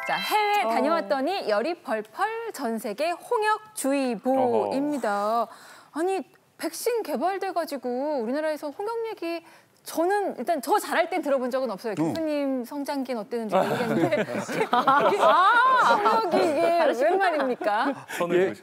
자, 해외 다녀왔더니 열이 펄펄 전 세계 홍역주의보입니다. 아니, 백신 개발돼가지고 우리나라에서 홍역 얘기 저는 일단 저 잘할 땐 들어본 적은 없어요. 교수님 성장기는 어땠는지 모르겠는데 홍역이 이게 웬 말입니까? 예,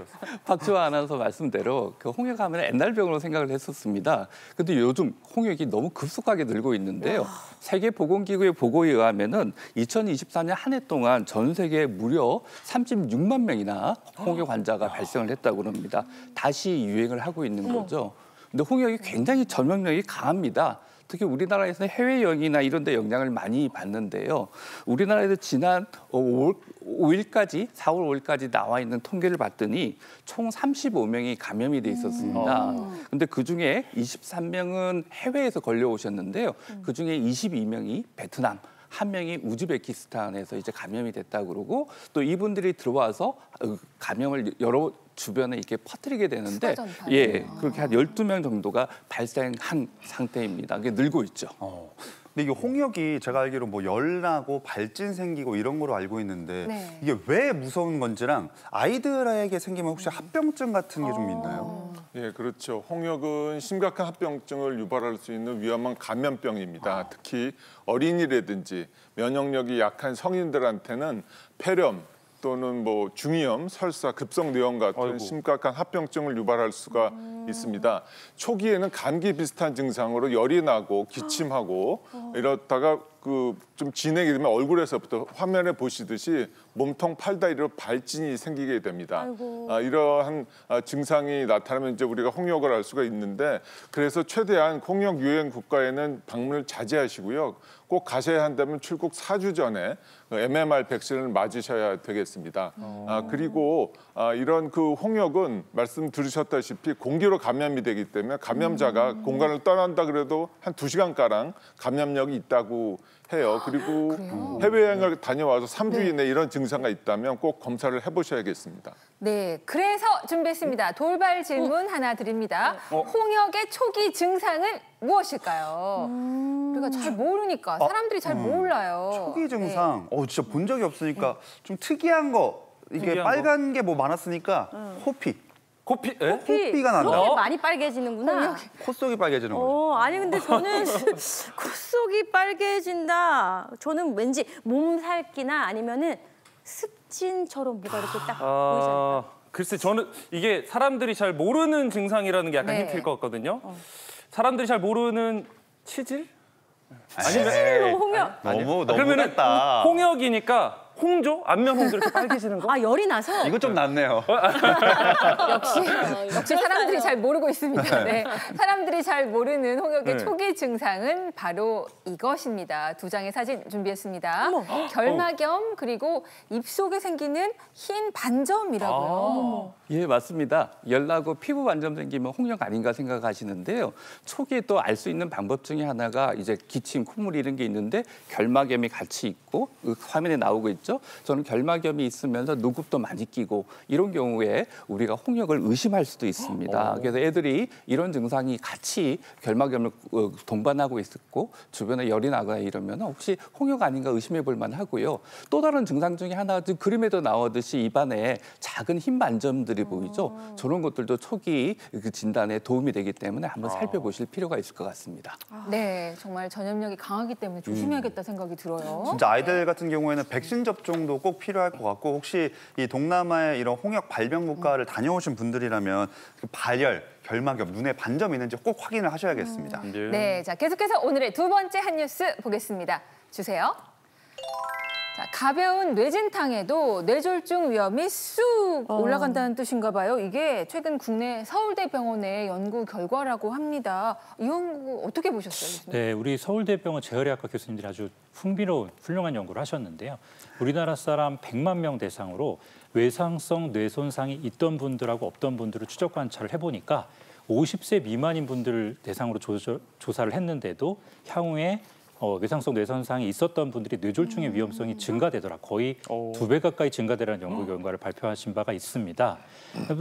박주화 아나운서 말씀대로 그 홍역하면 옛날 병으로 생각을 했었습니다. 근데 요즘 홍역이 너무 급속하게 늘고 있는데요. 세계보건기구의 보고에 의하면은 2024년 한 해 동안 전 세계에 무려 36만 명이나 홍역 환자가 발생을 했다고 합니다. 다시 유행을 하고 있는 거죠. 근데 홍역이 굉장히 전염력이 강합니다. 특히 우리나라에서는 해외여행이나 이런 데 영향을 많이 받는데요. 우리나라에서 지난 5일까지, 4월 5일까지 나와 있는 통계를 봤더니 총 35명이 감염이 돼 있었습니다. 근데 그중에 23명은 해외에서 걸려오셨는데요. 그중에 22명이 베트남, 한 명이 우즈베키스탄에서 이제 감염이 됐다고 그러고 또 이분들이 들어와서 감염을 여러 주변에 이렇게 퍼뜨리게 되는데 그렇게 한 12명 정도가 발생한 상태입니다. 이게 늘고 있죠. 근데 이게 홍역이 제가 알기로 뭐 열 나고 발진 생기고 이런 거로 알고 있는데 이게 왜 무서운 건지랑 아이들에게 생기면 혹시 합병증 같은 게 좀 있나요? 예, 그렇죠. 홍역은 심각한 합병증을 유발할 수 있는 위험한 감염병입니다. 특히 어린이라든지 면역력이 약한 성인들한테는 폐렴 또는 뭐 중이염, 설사, 급성뇌염 같은 심각한 합병증을 유발할 수가 있습니다. 초기에는 감기 비슷한 증상으로 열이 나고 기침하고 이러다가 좀 진행이 되면 얼굴에서부터 화면에 보시듯이 몸통 팔다리로 발진이 생기게 됩니다. 이러한 증상이 나타나면 이제 우리가 홍역을 알 수가 있는데 그래서 최대한 홍역 유행 국가에는 방문을 자제하시고요. 꼭 가셔야 한다면 출국 4주 전에 MMR 백신을 맞으셔야 되겠습니다. 그리고 이런 그 홍역은 말씀 들으셨다시피 공기로 감염이 되기 때문에 감염자가 공간을 떠난다 그래도 한 2시간가량 감염력이 있다고 해요. 그리고 해외여행을 다녀와서 3주 이내에 이런 증상이 있다면 꼭 검사를 해보셔야겠습니다. 네, 그래서 준비했습니다. 돌발 질문 하나 드립니다. 홍역의 초기 증상은 무엇일까요? 우리가 잘 모르니까 사람들이 잘 몰라요. 초기 증상, 진짜 본 적이 없으니까 좀 특이한 거. 이게 빨간 게 뭐 많았으니까 코피가 난다. 그렇게 많이 빨개지는구나. 콧속이 빨개지는 거죠. 아니 근데 저는 콧속이 빨개진다. 저는 왠지 몸살기나 아니면은 습진처럼 뭐가 이렇게 딱 보이지 않을까? 글쎄 저는 이게 사람들이 잘 모르는 증상이라는 게 약간 힌트일 것 같거든요. 사람들이 잘 모르는 치질? 치질로 홍역. 너무 그러면은 했다. 홍역이니까 홍조? 안면 홍조 이렇게 빨개지는 거? 열이 나서? 이거 좀 낫네요. 역시 사람들이 잘 모르고 있습니다. 네. 사람들이 잘 모르는 홍역의 초기 증상은 바로 이것입니다. 2장의 사진 준비했습니다. 결막염 그리고 입속에 생기는 흰 반점이라고요. 예, 맞습니다. 열나고 피부 반점 생기면 홍역 아닌가 생각하시는데요. 초기에 또 알 수 있는 방법 중에 하나가 이제 기침, 콧물 이런 게 있는데 결막염이 같이 있고 화면에 나오고 있죠. 저는 결막염이 있으면서 누급도 많이 끼고 이런 경우에 우리가 홍역을 의심할 수도 있습니다. 그래서 애들이 이런 증상이 같이 결막염을 동반하고 있었고 주변에 열이 나거나 이러면 혹시 홍역 아닌가 의심해 볼 만하고요. 또 다른 증상 중에 하나가 그림에도 나오듯이 입안에 작은 흰 반점들이 보이죠. 저런 것들도 초기 그 진단에 도움이 되기 때문에 한번 살펴보실 필요가 있을 것 같습니다. 네, 정말 전염력이 강하기 때문에 조심해야겠다 생각이 들어요. 진짜 아이들 같은 경우에는 백신 접종도 꼭 필요할 것 같고 혹시 이 동남아의 이런 홍역 발병 국가를 다녀오신 분들이라면 발열, 결막염, 눈에 반점 있는지 꼭 확인을 하셔야겠습니다. 네, 자 계속해서 오늘의 두 번째 한 뉴스 보겠습니다. 주세요. 자, 가벼운 뇌진탕에도 뇌졸중 위험이 쑥 올라간다는 뜻인가 봐요. 이게 최근 국내 서울대병원의 연구 결과라고 합니다. 이 연구 어떻게 보셨어요? 네, 우리 서울대병원 재활의학과 교수님들이 아주 흥미로운 훌륭한 연구를 하셨는데요. 우리나라 사람 100만 명 대상으로 외상성 뇌손상이 있던 분들하고 없던 분들을 추적 관찰을 해보니까 50세 미만인 분들을 대상으로 조사를 했는데도 향후에 외상성 뇌손상이 있었던 분들이 뇌졸중의 위험성이 증가되더라. 거의 2배 가까이 증가되라는 연구 결과를 발표하신 바가 있습니다.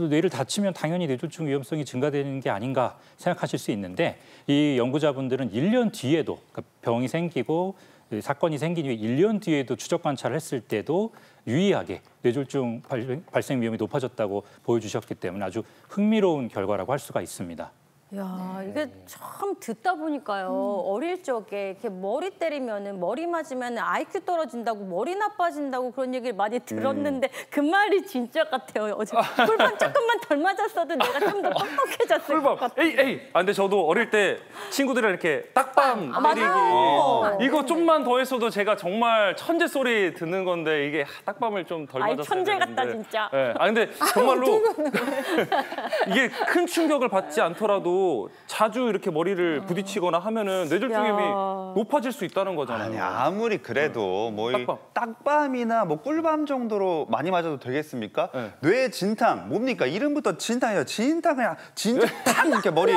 뇌를 다치면 당연히 뇌졸중 위험성이 증가되는 게 아닌가 생각하실 수 있는데 이 연구자분들은 1년 뒤에도 그러니까 병이 생기고 사건이 생긴 이후 1년 뒤에도 추적 관찰을 했을 때도 유의하게 뇌졸중 발생 위험이 높아졌다고 보여주셨기 때문에 아주 흥미로운 결과라고 할 수가 있습니다. 야, 이게 참 듣다 보니까요. 어릴 적에 이렇게 머리 때리면은 머리 맞으면 IQ 떨어진다고 머리 나빠진다고 그런 얘기를 많이 들었는데 그 말이 진짜 같아요. 어제 꿀밤 조금만 덜 맞았어도 내가 좀 더 똑똑해졌을 것 같아요. 에이. 아, 근데 저도 어릴 때 친구들이랑 이렇게 딱밤 때리기 이거 좀만 더 했어도 제가 정말 천재 소리 듣는 건데 이게 딱밤을 좀 덜 아이, 맞았어야 천재 같다, 되는데. 진짜. 네. 아 근데 정말로 이게 큰 충격을 받지 않더라도 자주 이렇게 머리를 부딪히거나 하면은 뇌졸중염이 야. 높아질 수 있다는 거잖아요. 아니 아무리 그래도 뭐 이 딱밤. 딱밤이나 뭐 꿀밤 정도로 많이 맞아도 되겠습니까? 네. 뇌 진탕 뭡니까? 이름부터 진탕이에요. 진탕 그냥 진짜 탁 이렇게 머리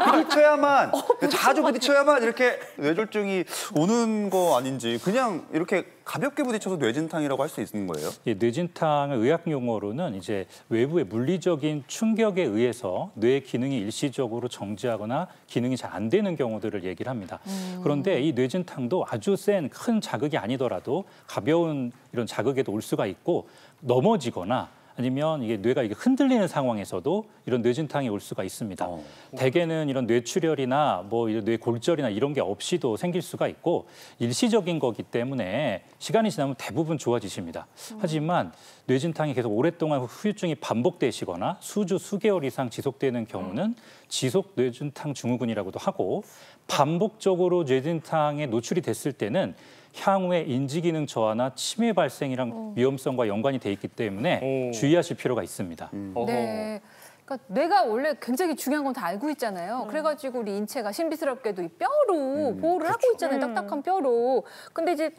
부딪혀야만 자주 부딪혀야만 이렇게 뇌졸중이 오는 거 아닌지 그냥 이렇게 가볍게 부딪혀서 뇌진탕이라고 할 수 있는 거예요? 이 뇌진탕의 의학 용어로는 이제 외부의 물리적인 충격에 의해서 뇌 기능이 일시적으로 정지하거나 기능이 잘 안 되는 경우들을 얘기를 합니다. 그런데 이 뇌진탕도 아주 센 큰 자극이 아니더라도 가벼운 이런 자극에도 올 수가 있고 넘어지거나 아니면 이게 뇌가 이게 흔들리는 상황에서도 이런 뇌진탕이 올 수가 있습니다. 대개는 이런 뇌출혈이나 뭐 이런 뇌골절이나 이런 게 없이도 생길 수가 있고 일시적인 거기 때문에 시간이 지나면 대부분 좋아지십니다. 하지만 뇌진탕이 계속 오랫동안 후유증이 반복되시거나 수주, 수개월 이상 지속되는 경우는 지속 뇌진탕 증후군이라고도 하고 반복적으로 뇌진탕에 노출이 됐을 때는 향후에 인지기능 저하나 치매 발생이랑 위험성과 연관이 돼 있기 때문에 주의하실 필요가 있습니다. 네. 그러니까 뇌가 원래 굉장히 중요한 건 다 알고 있잖아요. 그래가지고 우리 인체가 신비스럽게도 이 뼈로 보호를 하고 있잖아요. 딱딱한 뼈로. 근데 이제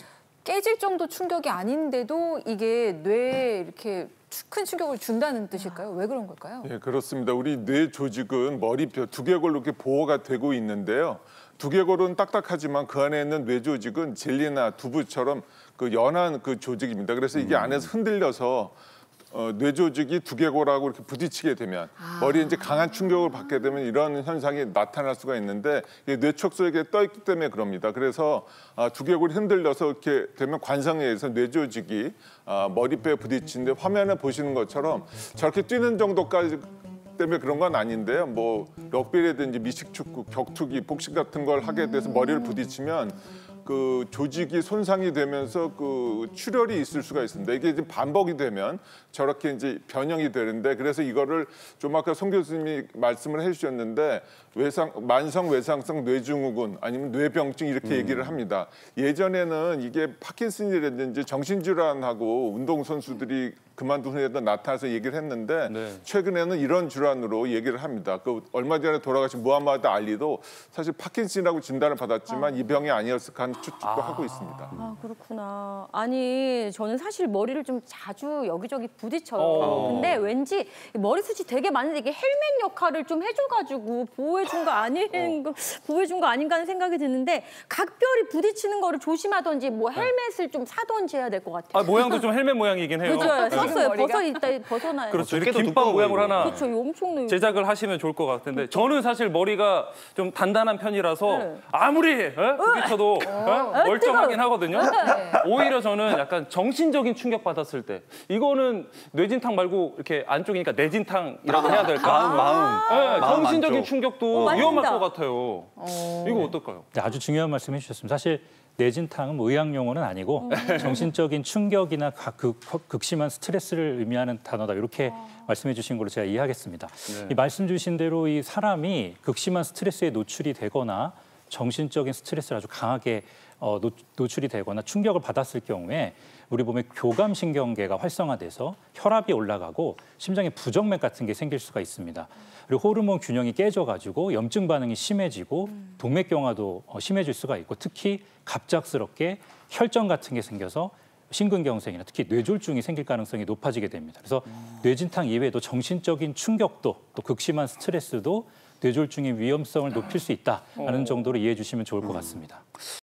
깨질 정도 충격이 아닌데도 이게 뇌에 이렇게 큰 충격을 준다는 뜻일까요? 왜 그런 걸까요? 예, 그렇습니다. 우리 뇌 조직은 머리뼈, 두개골로 이렇게 보호가 되고 있는데요. 두개골은 딱딱하지만 그 안에 있는 뇌 조직은 젤리나 두부처럼 그 연한 그 조직입니다. 그래서 이게 안에서 흔들려서 뇌 조직이 두개골하고 이렇게 부딪히게 되면 머리에 이제 강한 충격을 받게 되면 이런 현상이 나타날 수가 있는데 뇌촉 속에 떠 있기 때문에 그럽니다. 그래서 두개골이 흔들려서 이렇게 되면 관성에 의해서 뇌 조직이 머리뼈에 부딪히는데 화면에 보시는 것처럼 저렇게 뛰는 정도까지 때문에 그런 건 아닌데요. 뭐 럭비라든지 미식축구, 격투기, 복싱 같은 걸 하게 돼서 머리를 부딪히면 그 조직이 손상이 되면서 그 출혈이 있을 수가 있습니다. 이게 이제 반복이 되면 저렇게 이제 변형이 되는데 그래서 이거를 좀 아까 송 교수님이 말씀을 해주셨는데 만성 외상성 뇌증후군 아니면 뇌병증 이렇게 얘기를 합니다. 예전에는 이게 파킨슨이라든지 정신질환하고 운동선수들이 그만둔 후에도 나타나서 얘기를 했는데 최근에는 이런 질환으로 얘기를 합니다. 그 얼마 전에 돌아가신 무하마드 알리도 사실 파킨슨이라고 진단을 받았지만 이 병이 아니었을까 하는 추측도 하고 있습니다. 아, 그렇구나. 아니, 저는 사실 머리를 좀 자주 여기저기 부딪혀요. 근데 왠지 머리숱이 되게 많은데 이게 헬멧 역할을 좀 해줘가지고 보호해준 거 아닌가 하는 생각이 드는데 각별히 부딪히는 거를 조심하던지 뭐 헬멧을 좀 사던지 해야 될 것 같아요. 아, 모양도 좀 헬멧 모양이긴 해요. 그죠? 샀어요. 머리가? 벗어나요. 그렇죠. 이렇게 두께도 김밥 두꺼워 모양으로 보이고. 하나 그렇죠. 엄청 제작을 하시면 좋을 것 같은데 저는 사실 머리가 좀 단단한 편이라서 네. 아무리 부딪혀도 멀쩡하긴 하거든요. 오히려 저는 약간 정신적인 충격 받았을 때 이거는 뇌진탕 말고 이렇게 안쪽이니까 내진탕이라고 해야 될까? 마음. 마음 정신적인 안쪽. 충격도 맞습니다. 위험할 것 같아요. 이거 어떨까요? 네, 아주 중요한 말씀 해주셨습니다. 사실 뇌진탕은 뭐 의학 용어는 아니고 정신적인 충격이나 극심한 스트레스를 의미하는 단어다 이렇게 말씀해 주신 걸로 제가 이해하겠습니다. 이 말씀 주신 대로 이 사람이 극심한 스트레스에 노출이 되거나 정신적인 스트레스를 아주 강하게 노출이 되거나 충격을 받았을 경우에 우리 몸의 교감신경계가 활성화돼서 혈압이 올라가고 심장에 부정맥 같은 게 생길 수가 있습니다. 그리고 호르몬 균형이 깨져가지고 염증 반응이 심해지고 동맥경화도 심해질 수가 있고 특히 갑작스럽게 혈전 같은 게 생겨서 심근경색이나 특히 뇌졸중이 생길 가능성이 높아지게 됩니다. 그래서 뇌진탕 이외에도 정신적인 충격도 또 극심한 스트레스도 뇌졸중의 위험성을 높일 수 있다는 정도로 이해해 주시면 좋을 것 같습니다.